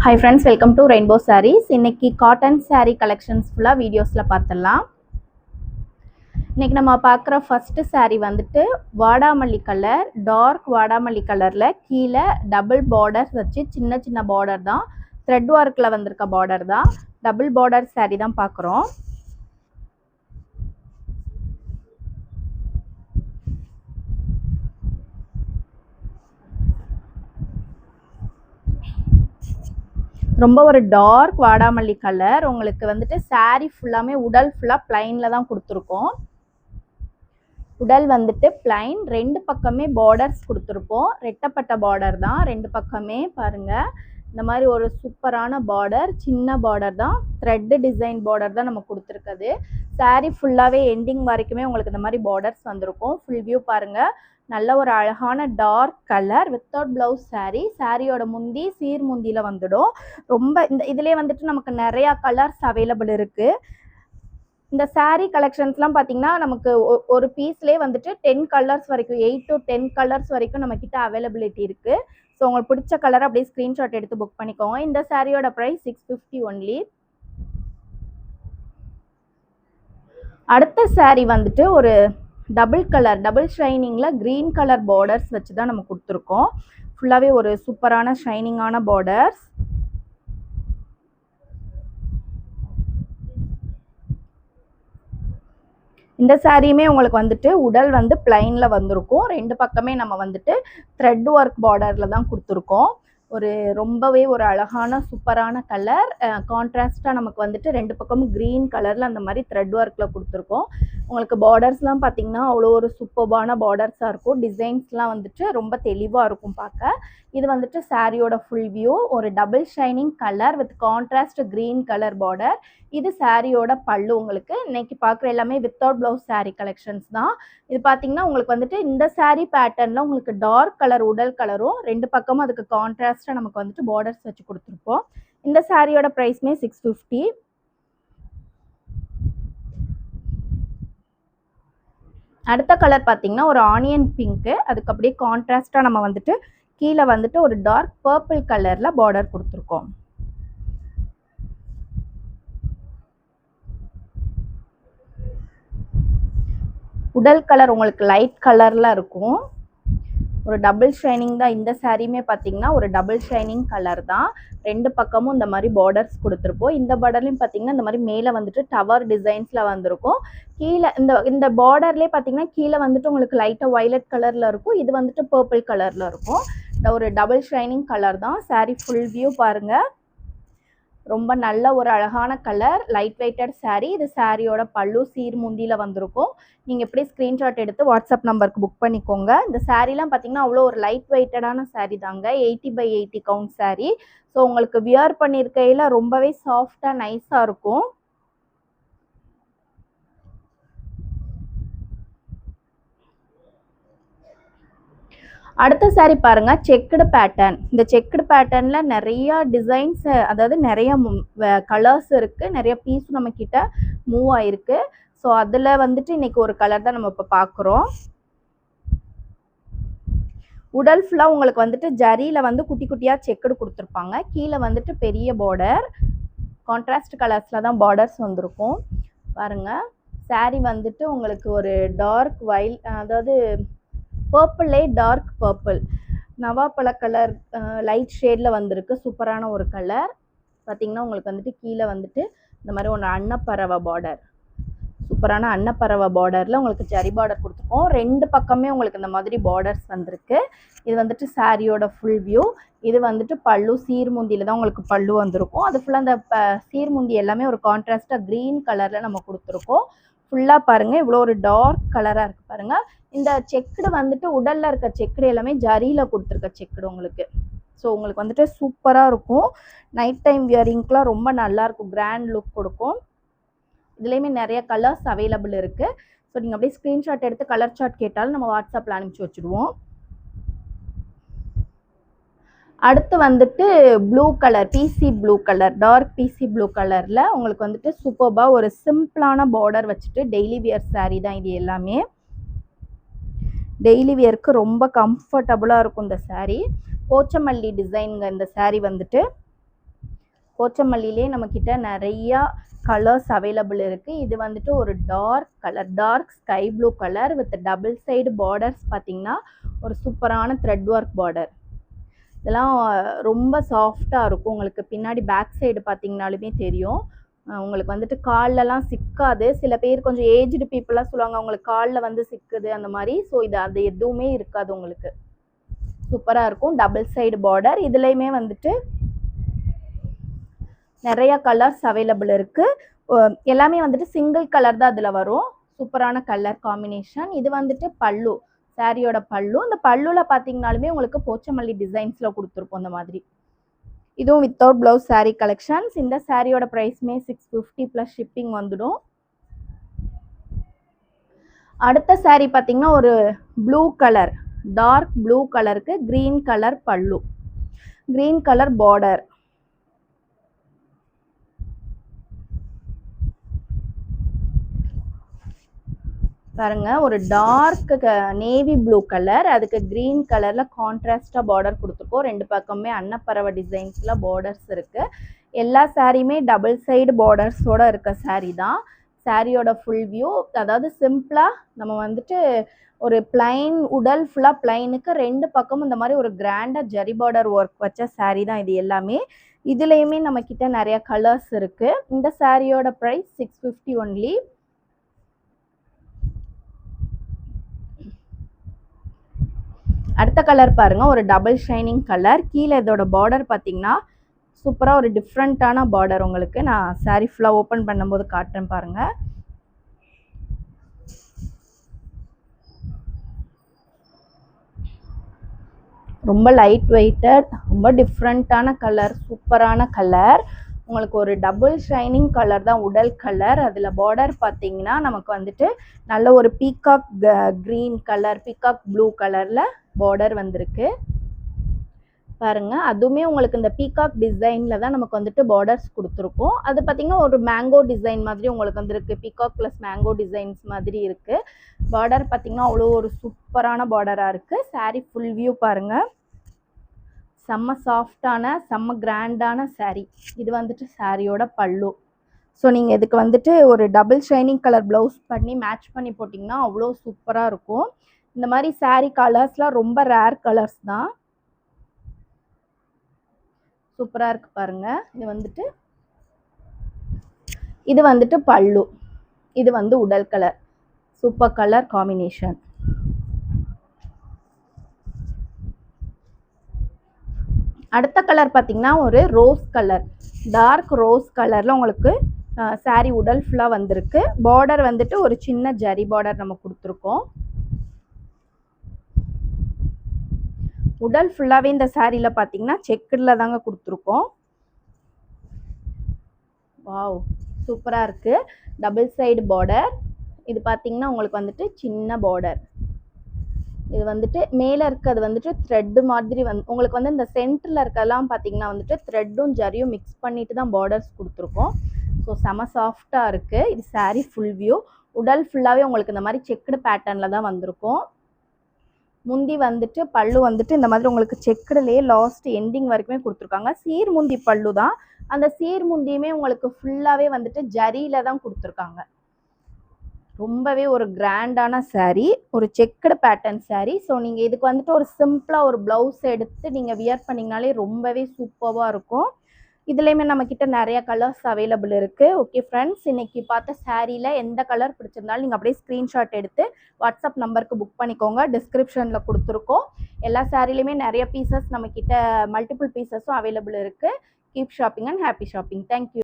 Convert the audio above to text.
Hi friends, welcome to Rainbow Sarees. இன்னைக்கு cotton saree collections ஃபுல்லா வீடியோஸ்ல பார்த்தலாம். இன்னைக்கு நம்ம பார்க்குற ஃபர்ஸ்ட் saree வந்துட்டு வாடாமல்லி கலர், டார்க் வாடாமல்லி கலர்ல கீழ டபுள் பார்டர்ஸ் வச்சு சின்ன சின்ன பார்டர் தான், த்ரெட் ஒர்க்ல வந்திருக்க பார்டர் தான், டபுள் பார்டர் saree தான் பார்க்குறோம். ரொம்ப ஒரு டார்க் வாடாமல்லி கலர். உங்களுக்கு வந்துட்டு saree ஃபுல்லாமே உடல் ஃபுல்லா பிளைன்ல தான் கொடுத்துருக்கோம். உடல் வந்துட்டு பிளைன், ரெண்டு பக்கமே பார்டர்ஸ் கொடுத்துருப்போம். ரெட்டப்பட்ட பார்டர் தான், ரெண்டு பக்கமே பாருங்க. இந்த மாதிரி ஒரு சூப்பரான பார்டர், சின்ன பார்டர் தான், த்ரெட் டிசைன் பார்டர் தான் நம்ம கொடுத்துருக்குது. saree ஃபுல்லாவே எண்டிங் வரைக்குமே உங்களுக்கு இந்த மாதிரி பார்டர்ஸ் வந்திருக்கும். ஃபுல் வியூ பாருங்க. நல்ல ஒரு அழகான dark colour without blouse saree. சாரியோட முந்தி சீர் முந்தியில வந்துடும். ரொம்ப இதுலேயே வந்துட்டு நமக்கு நிறையா கலர்ஸ் அவைலபிள் இருக்கு. இந்த saree கலெக்ஷன்ஸ்லாம் பார்த்தீங்கன்னா நமக்கு ஒரு பீஸ்லேயே வந்துட்டு 10 கலர்ஸ் வரைக்கும், 8 to 10 கலர்ஸ் வரைக்கும் நம்மக்கிட்ட அவைலபிலிட்டி இருக்கு. ஸோ உங்களுக்கு பிடிச்ச கலர் அப்படியே ஸ்க்ரீன்ஷாட் எடுத்து புக் பண்ணிக்கோங்க. இந்த சாரியோட ப்ரைஸ் 650 ஒன்லி. அடுத்த saree வந்துட்டு ஒரு டபுள் கலர், டபுள் ஷைனிங்ல கிரீன் கலர் பார்டர்ஸ் வச்சு தான் நம்ம கொடுத்துருக்கோம். ஃபுல்லாவே ஒரு சூப்பரான ஷைனிங்கான பார்டர்ஸ். இந்த சாரியுமே உங்களுக்கு வந்துட்டு உடல் வந்து பிளைன்ல வந்திருக்கும். ரெண்டு பக்கமே நம்ம வந்துட்டு த்ரெட் ஒர்க் பார்டர்ல தான் கொடுத்துருக்கோம். ஒரு ரொம்பவே ஒரு அழகான சூப்பரான கலர். கான்ட்ராஸ்டாக நமக்கு வந்துட்டு ரெண்டு பக்கமும் க்ரீன் கலரில் அந்த மாதிரி த்ரெட் ஒர்க்கில் கொடுத்துருக்கோம். உங்களுக்கு பார்டர்ஸ்லாம் பார்த்தீங்கன்னா அவ்வளோ ஒரு சூப்பர்பான பார்டர்ஸாக இருக்கும். டிசைன்ஸ்லாம் வந்துட்டு ரொம்ப தெளிவாக இருக்கும் பார்க்க. இது வந்துட்டு சாரியோட ஃபுல் வியூ. ஒரு double shining colour with contrast green colour border. இது சாரியோட பல்லு. உங்களுக்கு இன்னைக்கு பார்க்குற எல்லாமே வித்தவுட் பிளவுஸ் saree கலெக்ஷன்ஸ் தான். இது பார்த்தீங்கன்னா உங்களுக்கு வந்துட்டு இந்த saree பேட்டர்னில் உங்களுக்கு டார்க் கலர் உடல் கலரும், ரெண்டு பக்கமும் அதுக்கு கான்ட்ராஸ்டாக நமக்கு வந்துட்டு பார்டர்ஸ் வச்சு கொடுத்துருப்போம். இந்த சாரியோட ப்ரைஸ்மே 650. அடுத்த கலர் பார்த்தீங்கன்னா ஒரு ஆனியன் பிங்க்கு, அதுக்கு அப்படியே கான்ட்ராஸ்டாக நம்ம வந்துட்டு கீழே வந்துட்டு ஒரு டார்க் பர்பிள் கலரில் பார்டர் கொடுத்துருக்கோம். உடல் கலர் உங்களுக்கு லைட் கலரில் இருக்கும். ஒரு டபுள் ஷைனிங் தான். இந்த சாரியுமே பார்த்தீங்கன்னா ஒரு டபுள் ஷைனிங் கலர் தான். ரெண்டு பக்கமும் இந்த மாதிரி பார்டர்ஸ் கொடுத்துருப்போம். இந்த பார்டர்லையும் பார்த்தீங்கன்னா இந்த மாதிரி மேலே வந்துட்டு டவர் டிசைன்ஸில் வந்திருக்கும். கீழே இந்த பார்டர்லேயே பார்த்தீங்கன்னா கீழே வந்துட்டு உங்களுக்கு லைட்டாக வயலட் கலரில் இருக்கும். இது வந்துட்டு பர்பிள் கலரில் இருக்கும். ஒரு டபுள் ஷைனிங் கலர் தான். சாரி ஃபுல் வியூ பாருங்கள். ரொம்ப நல்ல ஒரு அழகான கலர், லைட் வெயிட்டட் saree. இது சாரியோட பல்லு, சீர் முந்தியில் வந்திருக்கும். நீங்கள் எப்படி ஸ்க்ரீன்ஷாட் எடுத்து வாட்ஸ்அப் நம்பருக்கு புக் பண்ணிக்கோங்க. இந்த சாரீலாம் பார்த்தீங்கன்னா அவ்வளோ ஒரு லைட் வெயிட்டடான saree தாங்க. 80/80 கவுண்ட் saree. ஸோ உங்களுக்கு வியர் பண்ணியிருக்கையில் ரொம்பவே சாஃப்டாக நைஸாக இருக்கும். அடுத்த saree பாருங்க, செக்குடு பேட்டர்ன். இந்த செக்குடு பேட்டர்ன்ல நிறைய டிசைன்ஸ், அதாவது நிறைய கலர்ஸ் இருக்கு. நிறைய பீஸ் நம்ம கிட்ட மூவ் ஆயிருக்கு. ஸோ அதில் வந்துட்டு இன்னைக்கு ஒரு கலர் தான் நம்ம இப்போ பார்க்குறோம். உடல் ஃபுல்லாக உங்களுக்கு வந்துட்டு ஜரியில் வந்து குட்டி குட்டியாக செக்குடு கொடுத்துருப்பாங்க. கீழே வந்துட்டு பெரிய பார்டர், கான்ட்ராஸ்ட் கலர்ஸில் தான் பார்டர்ஸ் வந்திருக்கும். பாருங்கள், saree வந்துட்டு உங்களுக்கு ஒரு டார்க் அதாவது பர்பிளே டார்க் பர்பிள், நவாப்பழ கலர் லைட் ஷேடில் வந்திருக்கு. சூப்பரான ஒரு கலர். பார்த்தீங்கன்னா உங்களுக்கு வந்துட்டு கீழே வந்துட்டு இந்த மாதிரி ஒன்று அன்னப்பறவை பார்டர், சூப்பரான அன்னப்பறவை பார்டரில் உங்களுக்கு ஜரி பார்டர் கொடுத்துருக்கோம். ரெண்டு பக்கமே உங்களுக்கு இந்த மாதிரி பார்டர்ஸ் வந்திருக்கு. இது வந்துட்டு சாரியோட ஃபுல் வியூ. இது வந்துட்டு பல்லு, சீர்முந்தியில் தான் உங்களுக்கு பல்லு வந்திருக்கும். அது ஃபுல்லாக அந்த சீர்முந்தி எல்லாமே ஒரு கான்ட்ராஸ்டாக க்ரீன் கலரில் நம்ம கொடுத்துருக்கோம். ஃபுல்லாக பாருங்கள், இவ்வளோ ஒரு டார்க் கலராக இருக்குது பாருங்கள். இந்த செக்குடு வந்துட்டு உடலில் இருக்க செக்குடு எல்லாமே ஜரியில் கொடுத்துருக்க செக்குடு உங்களுக்கு. ஸோ உங்களுக்கு வந்துட்டு சூப்பராக இருக்கும். நைட் டைம் வியரிங்க்கெலாம் ரொம்ப நல்லாயிருக்கும், கிராண்ட் லுக் கொடுக்கும். இதுலேயுமே நிறைய கலர்ஸ் அவைலபிள் இருக்குது. ஸோ நீங்கள் அப்படியே ஸ்க்ரீன்ஷாட் எடுத்து கலர் சார்ட் கேட்டாலும் நம்ம வாட்ஸ்அப்பில் அனுப்பிச்சி வச்சுடுவோம். அடுத்து வந்துட்டு ப்ளூ கலர், பிசி ப்ளூ கலர், டார்க் பிசி ப்ளூ கலரில் உங்களுக்கு வந்துட்டு சூப்பர்பாக ஒரு சிம்பிளான பார்டர் வச்சுட்டு டெய்லி வியர் saree தான் இது எல்லாமே. டெய்லி வியருக்கு ரொம்ப கம்ஃபர்டபுளாக இருக்கும் இந்த saree. போச்சமல்லி டிசைனுங்க இந்த saree வந்துட்டு. போச்சமல்லியிலே நம்மக்கிட்ட நிறையா கலர்ஸ் அவைலபிள் இருக்குது. இது வந்துட்டு ஒரு dark sky blue colour with double side borders பார்த்திங்கன்னா ஒரு சூப்பரான த்ரெட் ஒர்க் பார்டர். இதெல்லாம் ரொம்ப சாஃப்டாக இருக்கும். உங்களுக்கு பின்னாடி பேக் சைடு பார்த்திங்கனாலுமே தெரியும். உங்களுக்கு வந்துட்டு கால்லலாம் சிக்காது. சில பேர் கொஞ்சம் ஏஜ்டு பீப்புளாக சொல்லுவாங்க அவங்களுக்கு காலில் வந்து சிக்குது அந்த மாதிரி. ஸோ அது எதுவுமே இருக்காது உங்களுக்கு. சூப்பராக இருக்கும். Double side border. இதுலேயுமே வந்துட்டு நிறைய கலர்ஸ் அவைலபிள் இருக்குது. எல்லாமே வந்துட்டு சிங்கிள் கலர் தான் அதில் வரும். சூப்பரான கலர் காம்பினேஷன். இது வந்துட்டு பல்லு, சாரியோட பல்லு. இந்த பல்லுவில் பார்த்தீங்கனாலுமே உங்களுக்கு போச்சமல்லி டிசைன்ஸில் கொடுத்துருப்போம் அந்த மாதிரி. இதுவும் வித்தவுட் ப்ளவுஸ் சாரீ கலெக்ஷன்ஸ். இந்த சாரியோட ப்ரைஸ்மே 650 ப்ளஸ் ஷிப்பிங் வந்துடும். அடுத்த சாரீ பார்த்தீங்கன்னா ஒரு ப்ளூ கலர், டார்க் ப்ளூ கலருக்கு க்ரீன் கலர் பல்லு, க்ரீன் கலர் பார்டர். பாருங்க, ஒரு டார்க் நேவி ப்ளூ கலர், அதுக்கு க்ரீன் கலர்ல கான்ட்ராஸ்டா பார்டர் கொடுத்துருக்கோம். ரெண்டு பக்கமே அன்னப்பறவை டிசைன்ஸ்ல பார்டர்ஸ் இருக்கு. எல்லா சாரியுமே டபுள் சைடு பார்டர்ஸோட இருக்க சாரீ தான். சாரியோட ஃபுல் வியூ, அதாவது சிம்பிளா நம்ம வந்துட்டு ஒரு பிளைன் உடல் ஃபுல்லா பிளைனுக்கு ரெண்டு பக்கமும் இந்த மாதிரி ஒரு கிராண்டா ஜரி பார்டர் ஒர்க் வச்ச சாரீ தான் இது எல்லாமே. இதுலயுமே நம்ம கிட்ட நிறைய கலர்ஸ் இருக்கு. இந்த சாரியோட ப்ரைஸ் 650 ஒன்லி. அடுத்த கலர் பாருங்க, ஒரு டபுள் ஷைனிங் கலர். கீழே இதோட பார்டர் பார்த்தீங்கன்னா சூப்பராக ஒரு டிஃப்ரெண்ட்டான பார்டர். உங்களுக்கு நான் சாரீ ஃபுல்லாக ஓப்பன் பண்ணும்போது காட்டுறேன் பாருங்க. ரொம்ப லைட் வெயிட்டட், ரொம்ப டிஃப்ரெண்ட்டான கலர், சூப்பரான கலர். உங்களுக்கு ஒரு டபுள் ஷைனிங் கலர் தான் உடல் கலர். அதில் பார்டர் பார்த்தீங்கன்னா நமக்கு வந்துட்டு நல்ல ஒரு peacock green colour, peacock blue கலரில் பார்டர் வந்திருக்கு பாருங்க. அதுவுமே உங்களுக்கு இந்த பீகாக் டிசைனில் தான் நமக்கு வந்துட்டு பார்டர்ஸ் கொடுத்துருக்கோம். அது பார்த்தீங்கன்னா ஒரு மேங்கோ டிசைன் மாதிரி உங்களுக்கு வந்துருக்கு. பீகாக் ப்ளஸ் மேங்கோ டிசைன்ஸ் மாதிரி இருக்குது. பார்டர் பார்த்தீங்கன்னா அவ்வளோ ஒரு சூப்பரான பார்டராக இருக்குது. சாரீ ஃபுல் வியூ பாருங்கள். செம்ம சாஃப்டான செம்ம கிராண்டான சாரீ. இது வந்துட்டு சாரியோட பல்லு. ஸோ நீங்கள் இதுக்கு வந்துட்டு ஒரு டபுள் ஷைனிங் கலர் ப்ளவுஸ் பண்ணி மேட்ச் பண்ணி போட்டிங்கன்னா அவ்வளோ சூப்பராக இருக்கும். இந்த மாதிரி சாரீ கலர்ஸ்லாம் ரொம்ப ரேர் கலர்ஸ் தான். சூப்பராக இருக்குது பாருங்கள். இது வந்துட்டு பல்லு, இது வந்து உடல் கலர். Super colour combination. அடுத்த கலர் பார்த்தீங்கன்னா ஒரு ரோஸ் கலர், டார்க் ரோஸ் கலரில் உங்களுக்கு சாரீ உடல் ஃபுல்லாக வந்திருக்கு. பார்டர் வந்துட்டு ஒரு சின்ன ஜரி பார்டர் நம்ம கொடுத்துருக்கோம். உடல் ஃபுல்லாகவே இந்த சாரியில் பார்த்தீங்கன்னா செக்குடில் தாங்க கொடுத்துருக்கோம். வாவ், சூப்பராக இருக்குது. Double side border. இது பார்த்தீங்கன்னா உங்களுக்கு வந்துட்டு சின்ன பார்டர். இது வந்துட்டு மேலே இருக்கிறது வந்துட்டு த்ரெட்டு மாதிரி உங்களுக்கு வந்து இந்த சென்டரில் இருக்கிறதெல்லாம் பார்த்தீங்கன்னா வந்துட்டு த்ரெட்டும் ஜரியும் மிக்ஸ் பண்ணிட்டு தான் பார்டர்ஸ் கொடுத்துருக்கோம். ஸோ செம சாஃப்டாக இருக்குது. இது சாரீ ஃபுல் வியூ. உடல் ஃபுல்லாகவே உங்களுக்கு இந்த மாதிரி செக்குடு பேட்டர்னில் தான் வந்திருக்கும். முந்தி வந்துட்டு பல்லு வந்துட்டு இந்த மாதிரி உங்களுக்கு செக்குடுலேயே லாஸ்ட் எண்டிங் வரைக்குமே கொடுத்துருக்காங்க. சீர்முந்தி பல்லு தான். அந்த சீர்முந்தியுமே உங்களுக்கு ஃபுல்லாகவே வந்துட்டு ஜரியில் தான் கொடுத்துருக்காங்க. ரொம்பவே ஒரு கிராண்டான சாரீ, ஒரு செக்குடு பேட்டர்ன் சாரீ. ஸோ நீங்கள் இதுக்கு வந்துட்டு ஒரு சிம்பிளாக ஒரு ப்ளவுஸ் எடுத்து நீங்கள் வியர் பண்ணிங்கனாலே ரொம்பவே சூப்பராக இருக்கும். இதுலேயுமே நம்மக்கிட்ட நிறைய கலர்ஸ் அவைலபிள் இருக்குது. ஓகே ஃப்ரெண்ட்ஸ், இன்றைக்கி பார்த்த சாரியில் எந்த கலர் பிடிச்சிருந்தாலும் நீங்கள் அப்படியே ஸ்க்ரீன்ஷாட் எடுத்து வாட்ஸ்அப் நம்பருக்கு புக் பண்ணிக்கோங்க. டிஸ்கிரிப்ஷனில் கொடுத்துருக்கோம். எல்லா சாரிலையுமே நிறைய பீசஸ் நம்மக்கிட்ட மல்டிபிள் பீசஸும் அவைலபிள் இருக்குது. Keep shopping and happy shopping. Thank you.